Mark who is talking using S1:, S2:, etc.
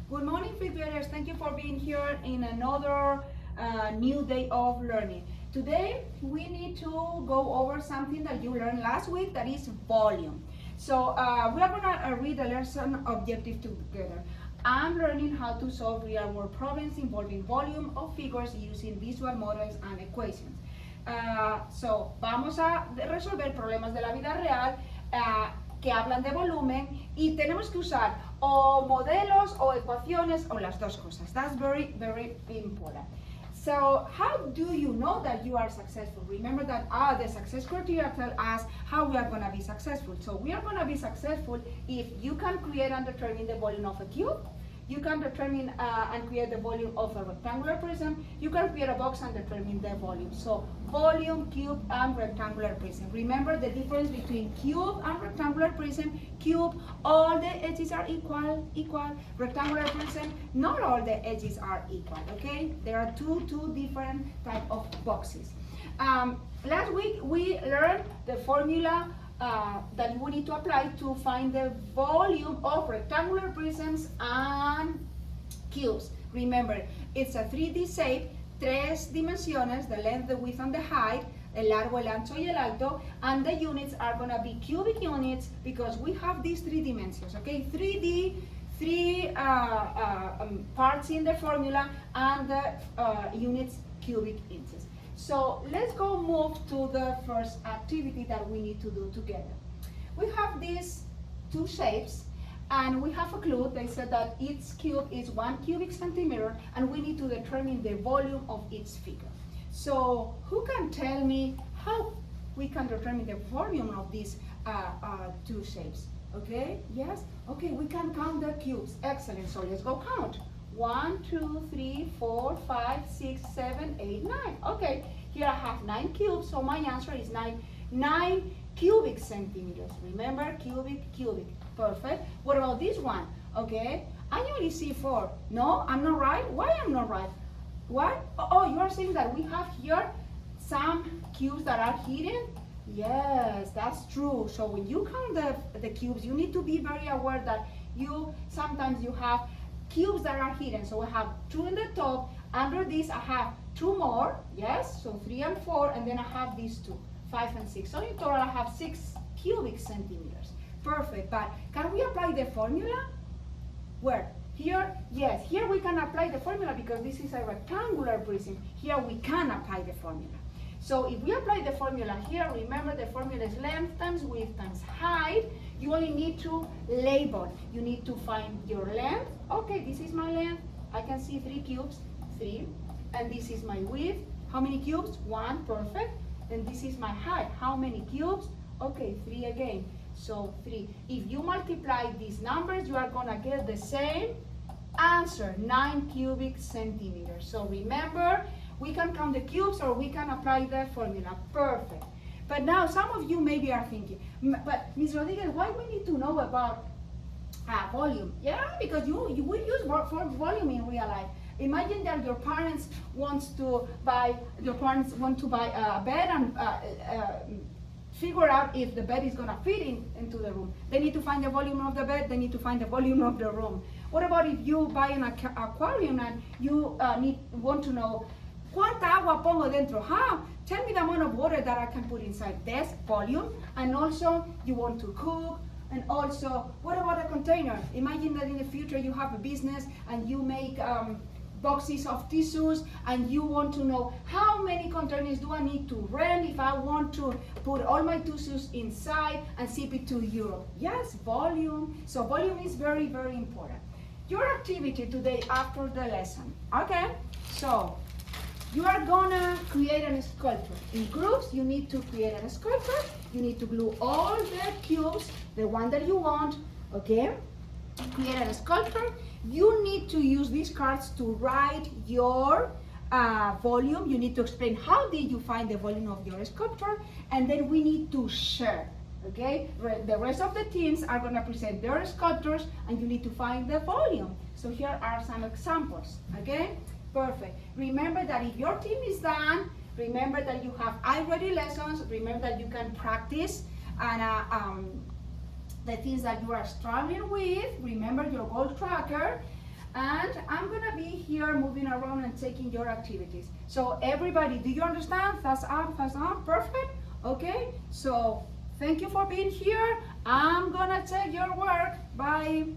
S1: Good morning, fifth graders. Thank you for being here in another new day of learning. Today, we need to go over something that you learned last week, that is volume. So we are gonna read the lesson objective together. I'm learning how to solve real world problems involving volume of figures using visual models and equations. Vamos a resolver problemas de la vida real que hablan de volumen y tenemos que usar o modelos o ecuaciones o las dos cosas. That's very, very important. So how do you know that you are successful? Remember that the success criteria tell us how we are going to be successful. So we are going to be successful if you can create and determine the volume of a cube. You can determine and create the volume of a rectangular prism. You can create a box and determine the volume. So volume, cube, and rectangular prism. Remember the difference between cube and rectangular prism. Cube, all the edges are equal. Rectangular prism, not all the edges are equal, okay? There are two different type of boxes. Last week we learned the formula that we need to apply to find the volume of rectangular prisms and cubes. Remember, it's a 3D shape, tres dimensiones, the length, the width, and the height, el largo, el ancho, y el alto, and the units are going to be cubic units because we have these three dimensions, okay? 3D, three parts in the formula, and the units cubic inches. So let's go move to the first activity that we need to do together. We have these two shapes and we have a clue. They said that each cube is 1 cubic centimeter and we need to determine the volume of each figure. So who can tell me how we can determine the volume of these two shapes? Okay, yes? Okay, we can count the cubes. Excellent, so let's go count. 1, 2, 3, 4, 5, 6, 7, 8, 9. Okay, here I have 9 cubes, so my answer is 9 cubic centimeters. Remember, cubic. Perfect. What about this one? Okay, I only see 4. No, I'm not right. Why I'm not right? What? Oh, you are saying that we have here some cubes that are hidden? Yes, that's true. So when you count the cubes, you need to be very aware that sometimes you have cubes that are hidden. So I have 2 in the top. Under this I have 2 more, yes, so 3 and 4, and then I have these 2, 5 and 6. So in total I have 6 cubic centimeters. Perfect, but can we apply the formula? Where? Here? Yes, here we can apply the formula because this is a rectangular prism. Here we can apply the formula. So if we apply the formula here, remember the formula is length times width times height. You only need to label. You need to find your length. Okay, this is my length. I can see 3 cubes, 3. And this is my width. How many cubes? 1, perfect. And this is my height. How many cubes? Okay, 3 again. So 3. If you multiply these numbers, you are gonna get the same answer, 9 cubic centimeters. So remember, we can count the cubes or we can apply the formula. Perfect. But now some of you maybe are thinking, but Ms. Rodriguez, why we need to know about volume? Yeah, because we use volume in real life. Imagine that your parents want to buy a bed and figure out if the bed is gonna fit into the room. They need to find the volume of the bed, they need to find the volume of the room. What about if you buy an aquarium and you want to know ¿cuánta agua pongo dentro? How? Tell me the amount of water that I can put inside. This volume. And also, you want to cook. And also, what about a container? Imagine that in the future you have a business and you make boxes of tissues and you want to know how many containers do I need to rent if I want to put all my tissues inside and ship it to Europe. Yes, volume. So volume is very, very important. Your activity today after the lesson. Okay, so you are gonna create a sculpture. In groups, you need to create a sculpture. You need to glue all the cubes, the one that you want, okay? Create a sculpture. You need to use these cards to write your volume. You need to explain how did you find the volume of your sculpture, and then we need to share, okay? The rest of the teams are gonna present their sculptures, and you need to find the volume. So here are some examples, okay? Perfect. Remember that if your team is done, remember that you have iReady lessons. Remember that you can practice and the things that you are struggling with. Remember your goal tracker. and I'm gonna be here moving around and taking your activities. So everybody, do you understand? Thumbs up, perfect. Okay, so thank you for being here. I'm gonna take your work. Bye.